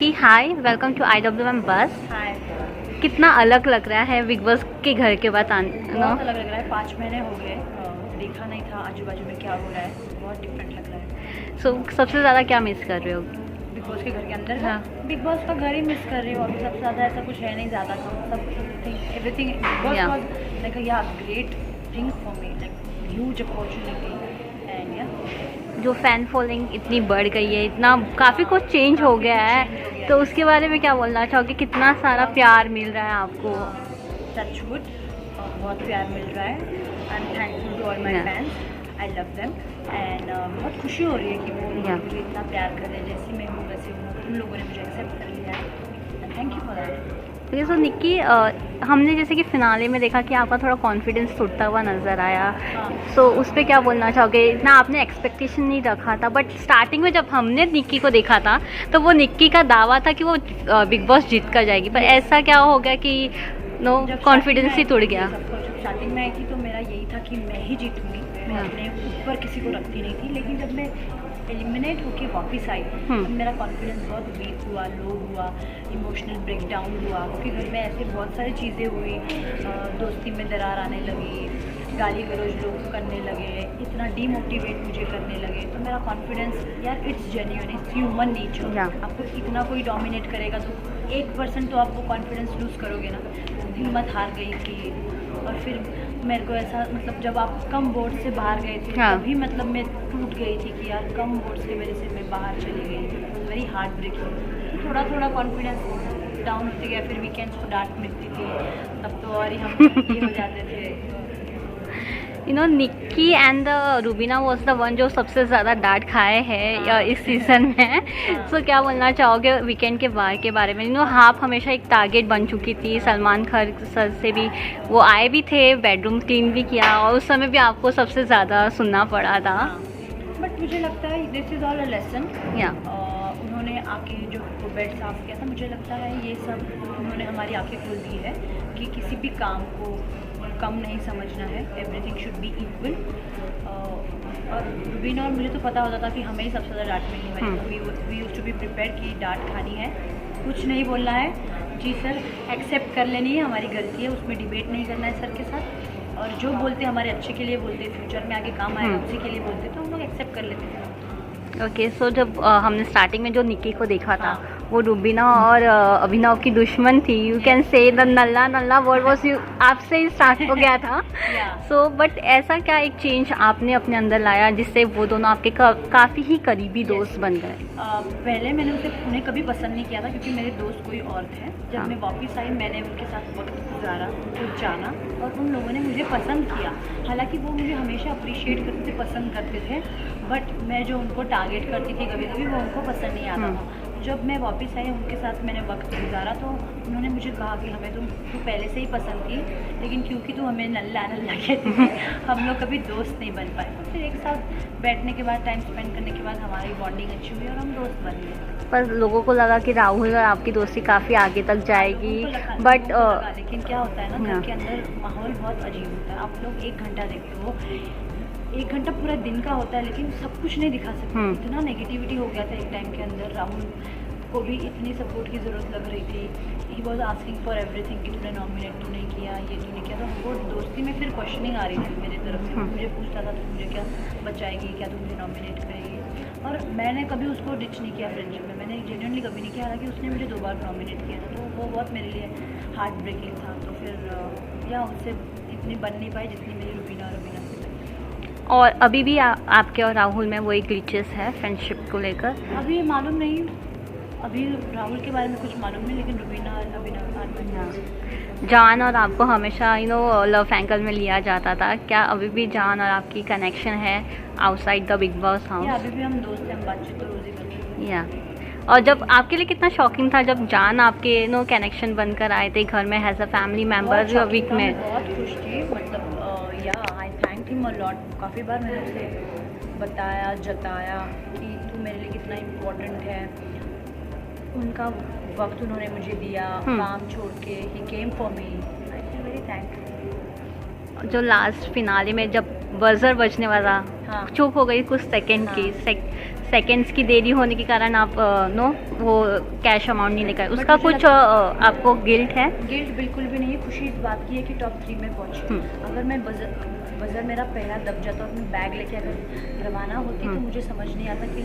Hi, welcome to IWM बस। हाय। कितना अलग लग रहा है बिग बॉस के घर के बाद आने बहुत अलग लग रहा है। 5 महीने हो गए, देखा नहीं था आजू बाजू में क्या हो रहा है। बहुत डिफरेंट लग रहा है। सबसे ज़्यादा क्या मिस कर रहे हो? बिग बॉस के घर के अंदर हाँ। बिग बॉस का घर ही मिस कर रही हूँ। अभी सबसे ज़्यादा ऐसा कुछ है नहीं, ज़्यादा सब एवरीथिंग Yeah. लाइक या great thing for me, like huge opportunity and या जो फैन फॉलोइंग इतनी बढ़ गई है, इतना काफ़ी कुछ चेंज हो गया है, तो उसके बारे में क्या बोलना चाहोगे? कितना सारा प्यार मिल रहा है आपको? टचवुड बहुत प्यार मिल रहा है। I am thankful to all my Yeah. Fans. I love them and बहुत खुशी हो रही है कि वो Yeah. मुझे इतना प्यार कर रहे हैं। जैसी मैं हूँ वैसे हूँ, उन लोगों ने मुझे एक्सेप्ट कर लिया है। Thank you for that. Okay, so Nikki, हमने जैसे कि फिनाले में देखा कि आपका थोड़ा कॉन्फिडेंस टूटता हुआ नज़र आया, हाँ। सो उस पर क्या बोलना चाहोगे? इतना आपने एक्सपेक्टेशन नहीं रखा था, बट स्टार्टिंग में जब हमने निक्की को देखा था तो वो निक्की का दावा था कि वो बिग बॉस जीत कर जाएगी, पर ऐसा क्या हो गया कि नो कॉन्फिडेंस ही टूट गया? जब स्टार्टिंग में आई थी तो मेरा यही था कि मैं ही जीतूंगी। मैं हाँ। अपने ऊपर किसी को रखती नहीं थी, लेकिन जब मैं एलिमिनेट होके वापस आई तब मेरा कॉन्फिडेंस बहुत वीक हुआ, लो हुआ, इमोशनल ब्रेकडाउन हुआ। क्योंकि घर में ऐसे बहुत सारी चीज़ें हुई, दोस्ती में दरार आने लगी, गाली गलौज लोग करने लगे, इतना डीमोटिवेट मुझे करने लगे। तो मेरा कॉन्फिडेंस, यार it's genuine, it's human nature. Yeah. आपको इतना कोई डोमिनेट करेगा तो 1% तो आपको कॉन्फिडेंस लूज़ करोगे ना। हिम्मत हार गई थी और फिर मेरे को ऐसा, मतलब जब आप कम वोट से बाहर गए थे हाँ। तभी मतलब मैं टूट गई थी कि यार कम वोट्स की वजह से मैं बाहर चली गई। Very heartbreaking. थोड़ा थोड़ा कॉन्फिडेंस डाउन होते गया। फिर वीकेंड्स को डांट मिलती थी, तब तो और ही हम ये हो जाते थे। Nikki and the Rubina was the one जो सबसे ज़्यादा डांट खाए हैं इस सीज़न में। सो क्या बोलना चाहोगे वीकेंड के बार के बारे में? आप हमेशा एक टारगेट बन चुकी थी। सलमान खान सर से भी वो आए भी थे, बेडरूम क्लीन भी किया, और उस समय भी आपको सबसे ज़्यादा सुनना पड़ा था। बट मुझे लगता है this is all a lesson. या उन्होंने आके जो बेड साफ किया था, मुझे लगता है ये सब उन्होंने हमारी आंखें खोल दी है कि किसी भी काम को कम नहीं समझना है। Everything should be equal. और रुबीना और मुझे तो पता होता था कि हमें ही सबसे ज़्यादा डांट मिलने वाली है। We used to be prepare कि डांट खानी है, कुछ नहीं बोलना है, जी सर एक्सेप्ट कर लेनी है, हमारी गलती है, उसमें डिबेट नहीं करना है सर के साथ। और जो बोलते हमारे अच्छे के लिए बोलते, फ्यूचर में आगे काम आएगा उसी के लिए बोलते, तो हम लोग एक्सेप्ट कर लेते थे। ओके, सो जब हमने स्टार्टिंग में जो निक्की को देखा था, हाँ। वो रूबीना और अभिनव की दुश्मन थी। You can say the Nalla Nalla word was you, आपसे ही स्टार्ट हो गया था। सो बट ऐसा क्या एक चेंज आपने अपने अंदर लाया जिससे वो दोनों आपके काफ़ी ही करीबी दोस्त बन गए? पहले मैंने उन्हें कभी पसंद नहीं किया था, क्योंकि मेरे दोस्त कोई और थे। जब हाँ। मैं वापस आई मैंने उनके साथ वक्त गुजारा, कुछ जाना, और उन लोगों ने मुझे पसंद किया। हालांकि वो मुझे हमेशा अप्रिशिएट करते थे, पसंद करते थे, बट मैं जो उनको टारगेट करती थी कभी कभी, वो उनको पसंद नहीं आता था। जब मैं वापस आई उनके साथ मैंने वक्त गुजारा तो उन्होंने मुझे कहा कि हमें तू पहले से ही पसंद थी, लेकिन क्योंकि तू हमें नल्ला नल्ला कहती थी हम लोग कभी दोस्त नहीं बन पाए। तो फिर एक साथ बैठने के बाद, टाइम स्पेंड करने के बाद हमारी बॉन्डिंग अच्छी हुई और हम दोस्त बन गए। पर लोगों को लगा कि राहुल और आपकी दोस्ती काफ़ी आगे तक जाएगी, बट लेकिन क्या होता है ना, घर के अंदर माहौल बहुत अजीब होता है। आप लोग 1 घंटा देखते हो, 1 घंटा पूरा दिन का होता है, लेकिन सब कुछ नहीं दिखा सकते। इतना नेगेटिविटी हो गया था एक टाइम के अंदर। राहुल को भी इतनी सपोर्ट की ज़रूरत लग रही थी। He was asking for everything कि तूने नॉमिनेट तो नहीं किया, ये तो नहीं किया। तो वो दोस्ती में फिर क्वेश्चनिंग आ रही थी मेरी तरफ से। मुझे पूछता था तो मुझे क्या बचाएगी, क्या तुम मुझे नॉमिनेट करेगी। और मैंने कभी उसको डिच नहीं किया फ्रेंडशिप में, मैंने जेन्युइनली कभी नहीं किया। हालांकि उसने मुझे 2 बार नॉमिनेट किया था, तो वो बहुत मेरे लिए हार्ट ब्रेकिंग था। तो फिर या उससे इतनी बन नहीं पाई जितनी मेरी रुबीना और रवीना से। और अभी भी आपके और राहुल में वही ग्लिचेस है फ्रेंडशिप को लेकर? अभी मालूम नहीं, अभी राहुल के बारे में कुछ मालूम नहीं, लेकिन रुबीना और अभिनव जान और आपको हमेशा लव एंगल में लिया जाता था। क्या अभी भी जान और आपकी कनेक्शन है outside the big boss house? अभी भी हम दोस्त हैं, हम बातचीत तो रोज ही करते हैं। या और जब आपके लिए कितना शॉकिंग था जब जान आपके कनेक्शन बनकर आए थे घर में as a family member week में? बहुत खुश थी, मतलब I thank him a lot. काफ़ी बार मैंने उसे बताया, जताया कि तू मेरे लिए कितना इम्पोर्टेंट है। उनका वक्त उन्होंने मुझे दिया, काम छोड़ के ही came for me. I feel very thankful. जो लास्ट फिनाले में जब बजर बजने वाला, हाँ। चुप हो गई कुछ सेकंड की, सेकेंड्स की देरी होने के कारण आप नो वो कैश अमाउंट नहीं लेकर, But उसका मुझे कुछ आपको गिल्ट है? गिल्ट बिल्कुल भी नहीं है। खुशी इस बात की है कि टॉप 3 में पहुंची। अगर मैं बजर मेरा पहला दब जाता और मैं बैग लेके अगर रवाना होती तो मुझे समझ नहीं आता कि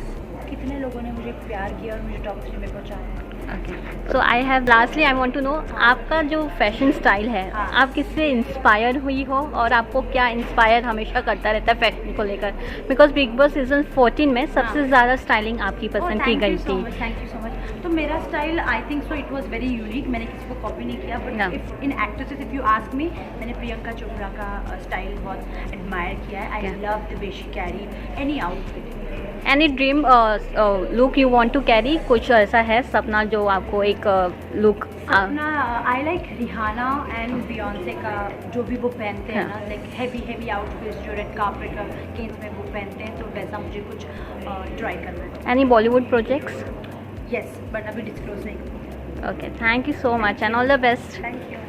कितने लोगों ने मुझे प्यार किया और मुझे टॉप 3 में पहुंचाया। Okay, so I have lastly I want to know आपका जो फैशन स्टाइल है, हाँ। आप किससे इंस्पायर हुई हो और आपको क्या इंस्पायर हमेशा करता रहता है फैशन को लेकर? बिकॉज बिग बॉस सीजन 14 में सबसे ज़्यादा स्टाइलिंग आपकी पसंद की गई थी। Thank you so much. तो मेरा style I think so it was very unique. मैंने किसी को कॉपी नहीं किया, No. But if in actresses if you ask me, मैंने प्रियंका चोपड़ा का स्टाइल बहुत एडमायर किया है। I Yeah. Love the way she carry any outfit. Any dream look you want to carry? कुछ ऐसा है सपना जो आपको एक लुक? अपना I like Rihanna and Beyonce का जो भी वो पहनते हैं ना, लाइक हैवी आउटफिट्स जो रेड कार्पेट का केस में वो पहनते हैं, तो वैसा मुझे कुछ ट्राई करना है। Any Bollywood projects? Yes, but अभी डिस्क्लोज नहीं करूँगी। Okay, thank you so much and all the best. Thank you.